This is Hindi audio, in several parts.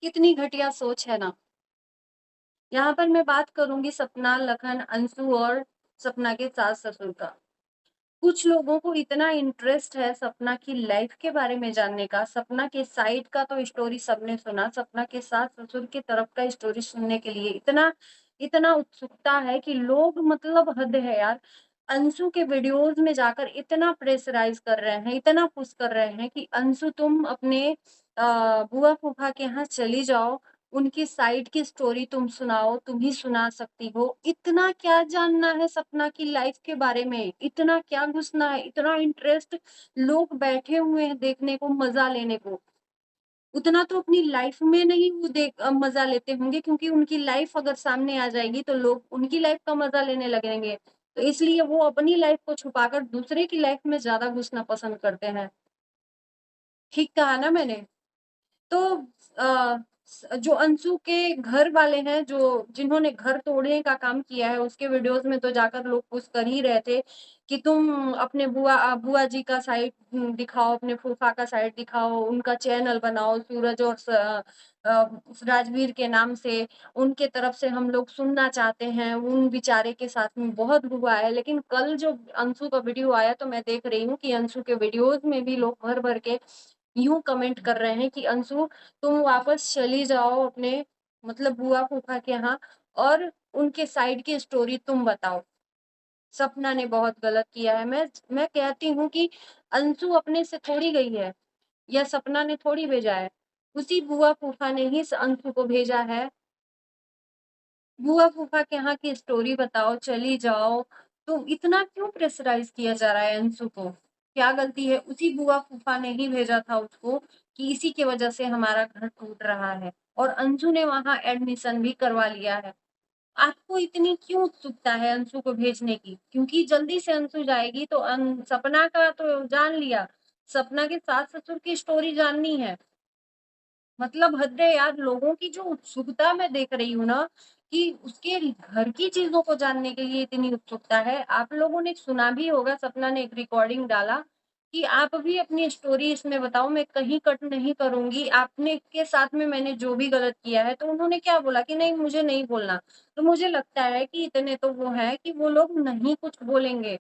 कितनी घटिया सोच है ना। यहाँ पर मैं बात करूंगी सपना, लखन, अंशु और सपना के सास ससुर का। कुछ लोगों को इतना इंटरेस्ट है सपना की लाइफ के बारे में जानने का। सपना के साइड का तो स्टोरी सबने सुना, सपना के सास ससुर की तरफ का स्टोरी सुनने के लिए इतना इतना उत्सुकता है कि लोग, मतलब हद है यार। अंशु के वीडियोस में जाकर इतना प्रेशराइज कर रहे हैं, इतना पुश कर रहे हैं कि अंशु तुम अपने बुआ फूफा के यहाँ चली जाओ, उनकी साइड की स्टोरी तुम सुनाओ, तुम ही सुना सकती हो। इतना क्या जानना है सपना की लाइफ के बारे में, इतना क्या घुसना है, इतना इंटरेस्ट। लोग बैठे हुए हैं देखने को, मजा लेने को। उतना तो अपनी लाइफ में नहीं वो मजा लेते होंगे, क्योंकि उनकी लाइफ अगर सामने आ जाएगी तो लोग उनकी लाइफ का मजा लेने लगेंगे। तो इसलिए वो अपनी लाइफ को छुपाकर दूसरे की लाइफ में ज्यादा घुसना पसंद करते हैं। ठीक कहा ना मैंने? तो जो अंशु के घर वाले हैं, जो जिन्होंने घर तोड़ने का काम किया है, उसके वीडियोस में तो जाकर लोग पुश कर ही रहे थे कि तुम अपने बुआ जी का साइड दिखाओ, अपने फूफा का साइड दिखाओ, उनका चैनल बनाओ सूरज और राजवीर के नाम से। उनके तरफ से हम लोग सुनना चाहते हैं, उन बेचारे के साथ में बहुत हुआ है। लेकिन कल जो अंशु का वीडियो आया तो मैं देख रही हूँ कि अंशु के वीडियोस में भी लोग भर भर के यूं कमेंट कर रहे हैं कि अंशु तुम वापस चली जाओ अपने, मतलब बुआ फूफा के यहाँ, और उनके साइड की स्टोरी तुम बताओ। सपना ने बहुत गलत किया है। मैं कहती हूँ कि अंशु अपने से थोड़ी गई है, या सपना ने थोड़ी भेजा है, उसी बुआ फूफा ने ही अंशु को भेजा है। बुआ फूफा के यहाँ की स्टोरी बताओ, चली जाओ। तो इतना क्यों प्रेशराइज किया जा रहा है अंशु को? क्या गलती है? उसी बुआ फूफा ने ही भेजा था उसको कि इसी की वजह से हमारा घर टूट रहा है, और अंशु ने वहां एडमिशन भी करवा लिया है। आपको इतनी क्यों उत्सुकता है अंशु को भेजने की? क्योंकि जल्दी से अंशु जाएगी तो सपना का तो जान लिया, सपना के सास ससुर की स्टोरी जाननी है। मतलब हद है यार, लोगों की जो उत्सुकता मैं देख रही हूँ ना, कि उसके घर की चीजों को जानने के लिए इतनी उत्सुकता है। आप लोगों ने सुना भी होगा, सपना ने एक रिकॉर्डिंग डाला कि आप भी अपनी स्टोरी इसमें बताओ, मैं कहीं कट नहीं करूंगी, आपने के साथ में मैंने जो भी गलत किया है। तो उन्होंने क्या बोला कि नहीं, मुझे नहीं बोलना। तो मुझे लगता है कि इतने तो वो है कि वो लोग नहीं कुछ बोलेंगे।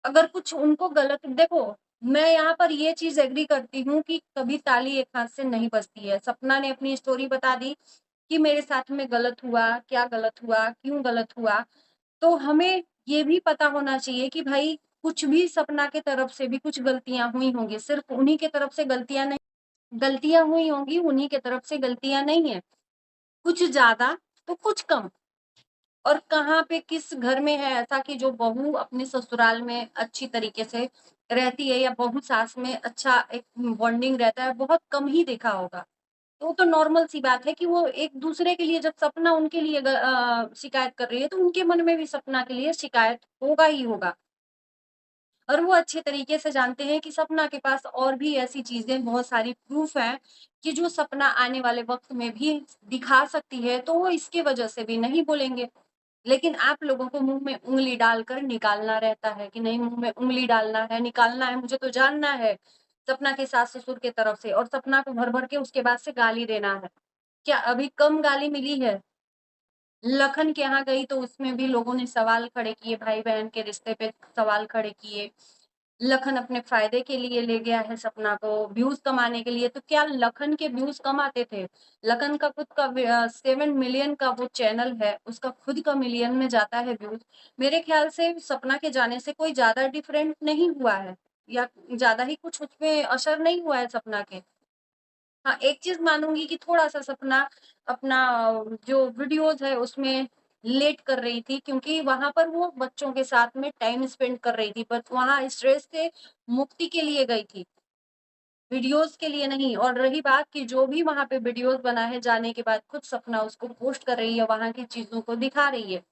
अगर कुछ उनको गलत देखो, मैं यहाँ पर ये चीज एग्री करती हूँ कि कभी ताली एक हाथ से नहीं बजती है। सपना ने अपनी स्टोरी बता दी कि मेरे साथ में गलत हुआ, क्या गलत हुआ, क्यों गलत हुआ। तो हमें ये भी पता होना चाहिए कि भाई कुछ भी सपना के तरफ से भी कुछ गलतियां हुई होंगी, सिर्फ उन्हीं के तरफ से गलतियां नहीं, गलतियां हुई होंगी उन्हीं के तरफ से, गलतियां नहीं है। कुछ ज्यादा तो कुछ कम। और कहाँ पे किस घर में है ऐसा कि जो बहू अपने ससुराल में अच्छी तरीके से रहती है, या बहू सास में अच्छा एक बॉन्डिंग रहता है? बहुत कम ही देखा होगा। तो वो तो नॉर्मल सी बात है कि वो एक दूसरे के लिए, जब सपना उनके लिए शिकायत कर रही है तो उनके मन में भी सपना के लिए शिकायत होगा ही होगा। और वो अच्छे तरीके से जानते हैं कि सपना के पास और भी ऐसी चीजें, बहुत सारी प्रूफ हैं कि जो सपना आने वाले वक्त में भी दिखा सकती है, तो वो इसके वजह से भी नहीं बोलेंगे। लेकिन आप लोगों को मुंह में उंगली डालकर निकालना रहता है कि नहीं, मुंह में उंगली डालना है, निकालना है, मुझे तो जानना है सपना के सास ससुर के तरफ से, और सपना को भर भर के उसके बाद से गाली देना है। क्या अभी कम गाली मिली है? लखन के यहाँ गई तो उसमें भी लोगों ने सवाल खड़े किए, भाई बहन के रिश्ते पे सवाल खड़े किए। लखन अपने फायदे के लिए ले गया है सपना को, व्यूज कमाने के लिए। तो क्या लखन के व्यूज कम आते थे? लखन का खुद का 7 मिलियन का वो चैनल है, उसका खुद का मिलियन में जाता है व्यूज। मेरे ख्याल से सपना के जाने से कोई ज्यादा डिफरेंट नहीं हुआ है, या ज्यादा ही कुछ उसमें असर नहीं हुआ है सपना के। हाँ, एक चीज मानूंगी कि थोड़ा सा सपना अपना जो वीडियोस है उसमें लेट कर रही थी, क्योंकि वहां पर वो बच्चों के साथ में टाइम स्पेंड कर रही थी, बट वहां स्ट्रेस से मुक्ति के लिए गई थी, वीडियोस के लिए नहीं। और रही बात कि जो भी वहां पे वीडियोस बना है, जाने के बाद खुद सपना उसको पोस्ट कर रही है, वहां की चीजों को दिखा रही है।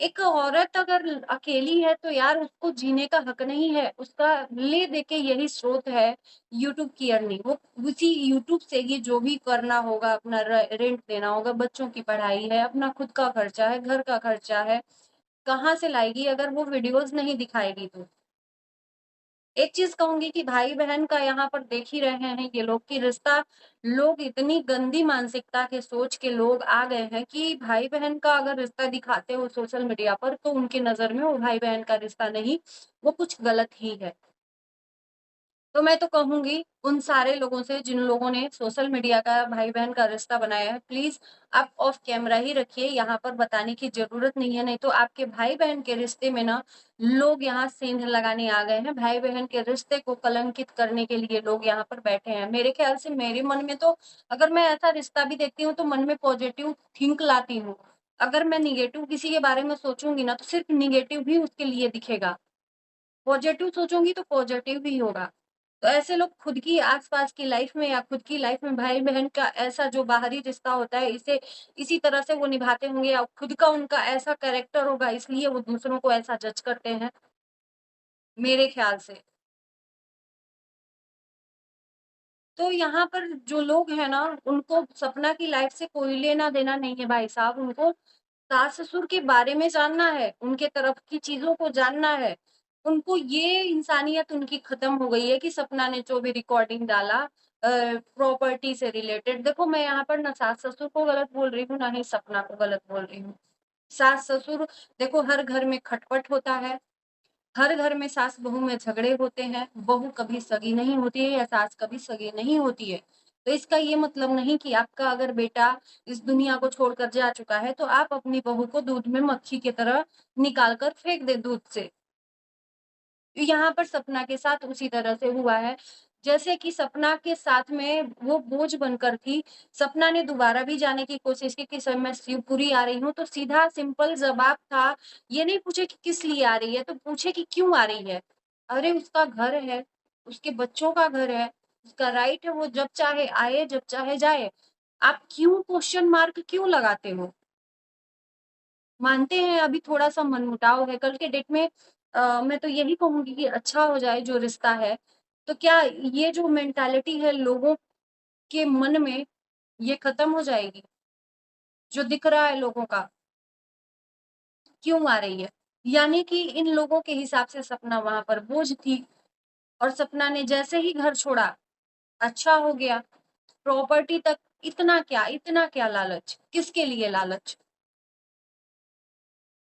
एक औरत अगर अकेली है तो यार उसको जीने का हक नहीं है? उसका ले दे के यही स्रोत है यूट्यूब की अर्निंग। वो उसी यूट्यूब से ही जो भी करना होगा, अपना रेंट देना होगा, बच्चों की पढ़ाई है, अपना खुद का खर्चा है, घर का खर्चा है, कहाँ से लाएगी अगर वो वीडियोस नहीं दिखाएगी तो? एक चीज़ कहूँगी कि भाई-बहन का यहाँ पर देख ही रहे हैं ये लोग कि रिश्ता लोग इतनी गंदी मानसिकता के सोच के लोग आ गए हैं कि भाई-बहन का अगर रिश्ता दिखाते हो सोशल मीडिया पर तो उनकी नज़र में वो भाई-बहन का रिश्ता नहीं, वो कुछ गलत ही है। तो मैं तो कहूँगी उन सारे लोगों से जिन लोगों ने सोशल मीडिया का भाई-बहन का रिश्ता बनाया है, प्लीज़ आप ऑफ कैमरा ही रखिए, यहाँ पर बताने की ज़रूरत नहीं है, नहीं तो आपके भाई-बहन के रिश्ते में ना लोग यहाँ सेंध लगाने आ गए हैं। भाई-बहन के रिश्ते को कलंकित करने के लिए लोग यहाँ पर बैठे हैं। मेरे ख़्याल से मेरे मन में तो अगर मैं ऐसा रिश्ता भी देखती हूँ, तो मन में पॉज़िटिव थिंक लाती हूँ। अगर मैं नेगेटिव किसी के बारे में सोचूँगी ना, तो सिर्फ़ नेगेटिव ही उसके लिए दिखेगा। पॉज़िटिव सोचूँगी तो पॉज़िटिव ही होगा। तो ऐसे लोग खुद की आस-पास की लाइफ़ में या खुद की लाइफ़ में भाई-बहन का ऐसा जो बाहरी रिश्ता होता है इसे इसी तरह से वो निभाते होंगे या खुद का उनका ऐसा कैरेक्टर होगा इसलिए वो दूसरों को ऐसा जज करते हैं, मेरे ख़्याल से। तो यहाँ पर जो लोग हैं ना, उनको सपना की लाइफ़ से कोई लेना-देना नहीं है भाई साहब, उनको सास-ससुर के बारे में जानना है, उनके तरफ की चीज़ों को जानना है। उनको ये इंसानियत उनकी ख़त्म हो गई है कि सपना ने जो भी रिकॉर्डिंग डाला प्रॉपर्टी से रिलेटेड देखो मैं यहाँ पर ना सास-ससुर को गलत बोल रही हूँ, ना ही सपना को गलत बोल रही हूँ। सास-ससुर देखो हर घर में खटपट होता है, हर घर में सास-बहू में झगड़े होते हैं, बहू कभी सगी नहीं होती है या सास कभी सगी नहीं होती है। तो इसका ये मतलब नहीं कि आपका अगर बेटा इस दुनिया को छोड़कर जा चुका है, तो आप अपनी बहू को दूध में मक्खी की तरह निकाल कर फेंक दें दूध से। यहाँ पर सपना के साथ उसी तरह से हुआ है। जैसे कि सपना के साथ में वो बोझ बनकर थी, सपना ने दोबारा भी जाने की कोशिश की कि सर मैं शिवपुरी आ रही हूँ, तो सीधा सिंपल जवाब था, ये नहीं पूछे कि किस लिए आ रही है, तो पूछे कि क्यों आ रही है? अरे उसका घर है, उसके बच्चों का घर है, उसका राइट है वो जब चाहे आए, जब चाहे जाए। आप क्यों क्वेश्चन मार्क क्यों लगाते हो? मानते हैं अभी थोड़ा-सा मनमुटाव है, कल के डेट में मैं तो यही कहूँगी कि अच्छा हो जाए जो रिश्ता है। तो क्या ये जो मेंटालिटी है लोगों के मन में, ये खत्म हो जाएगी? जो दिख रहा है लोगों का, क्यों आ रही है? यानी कि इन लोगों के हिसाब से सपना वहाँ पर बोझ थी और सपना ने जैसे ही घर छोड़ा, अच्छा हो गया। प्रॉपर्टी तक इतना क्या लालच? किसके लिए लालच?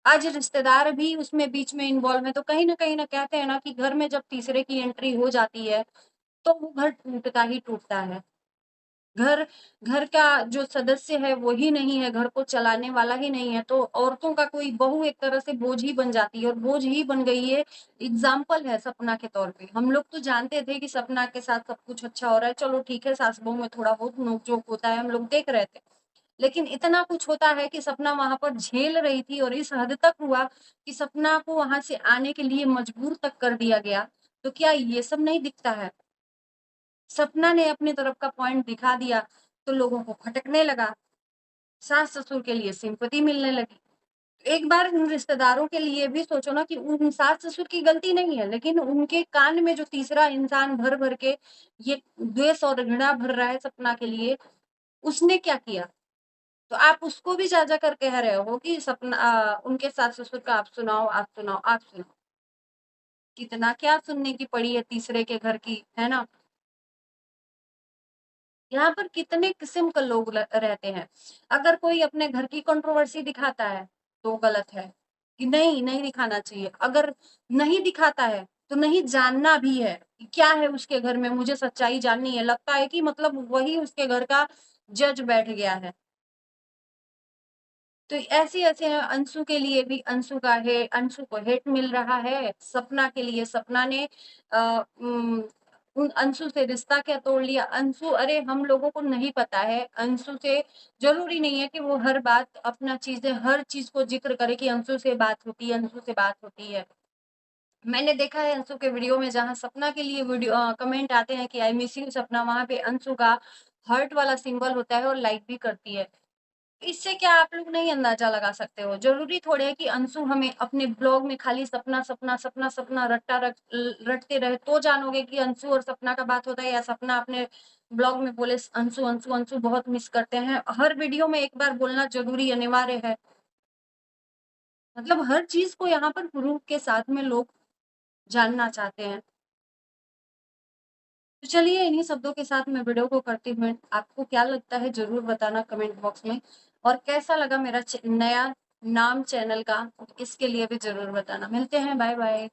आज रिश्तेदार भी उसमें बीच में इन्वॉल्व है, तो कहीं न कहीं ना कहते हैं ना कि घर में जब तीसरे की एंट्री हो जाती है, तो वो घर टूटता ही टूटता है। घर घर का जो सदस्य है वो ही नहीं है, घर को चलाने वाला ही नहीं है, तो औरतों का कोई बहू एक तरह से बोझ ही बन जाती है और बोझ ही बन गई है। एग्ज़ाम्पल है सपना के तौर पे। हम लोग तो जानते थे कि सपना के साथ सब कुछ अच्छा हो रहा है, चलो ठीक है सास-बहू में थोड़ा बहुत नोक-झोंक होता है, हम लोग देख रहे थे। लेकिन इतना कुछ होता है कि सपना वहाँ पर झेल रही थी और इस हद तक हुआ कि सपना को वहाँ से आने के लिए मजबूर तक कर दिया गया। तो क्या ये सब नहीं दिखता है? सपना ने अपनी तरफ का पॉइंट दिखा दिया, तो लोगों को खटकने लगा। सास-ससुर के लिए सिम्पैथी मिलने लगी। एक बार उन रिश्तेदारों के लिए भी सोचो ना कि उन सास-ससुर की गलती नहीं है, लेकिन उनके कान में जो तीसरा इंसान भर-भर के ये द्वेष और घृणा भर रहा है सपना के लिए, उसने क्या किया? तो आप उसको भी जा-जा कर कह रहे हो कि उनके सास-ससुर का आप सुनाओ, आप सुनाओ, आप सुनाओ। कितना क्या सुनने की पड़ी है तीसरे के घर की, है ना? यहाँ पर कितने किस्म के लोग रहते हैं। अगर कोई अपने घर की कंट्रोवर्सी दिखाता है, तो गलत है, कि नहीं, नहीं दिखाना चाहिए। अगर नहीं दिखाता है, तो नहीं जानना भी है, कि क्या है उसके घर में, मुझे सच्चाई जाननी है। लगता है कि मतलब वही उसके घर का जज बैठ गया है। तो ऐसे-ऐसे अंशु के लिए भी अंशु को हेट मिल रहा है, सपना के लिए सपना ने अ, उम, उन अंशु से रिश्ता क्या तोड़ लिया, अंशु अरे हम लोगों को नहीं पता है, अंशु से ज़रूरी नहीं है कि वो हर चीज़ को ज़िक्र करे कि अंशु से बात होती है, अंशु से बात होती है। मैंने देखा है अंशु के वीडियो में जहाँ सपना के लिए कमेंट आते हैं कि आई मिस यू सपना, वहाँ पे अंशु का हार्ट वाला सिंबल होता है और लाइक भी करती है। इससे क्या आप लोग नहीं अंदाज़ा लगा सकते हो? ज़रूरी थोड़ी है कि अंशु हमें अपने ब्लॉग में खाली सपना, सपना, सपना, सपना रटते रहे तो जानोगे कि अंशु और सपना का बात होता है या सपना अपने ब्लॉग में बोले अंशु, अंशु, अंशु बहुत मिस करते हैं। हर वीडियो में एक बार बोलना ज़रूरी अनिवार्य है। मतलब हर चीज़ को यहाँ पर प्रूफ़ के साथ में लोग जानना चाहते हैं। तो चलिए इन्हीं शब्दों के साथ मैं वीडियो को करती हूँ एंड। आपको क्या लगता है ज़रूर बताना कमेंट बॉक्स में, और कैसा लगा मेरा नया नाम चैनल का, इसके लिए भी ज़रूर बताना। मिलते हैं, बाय-बाय।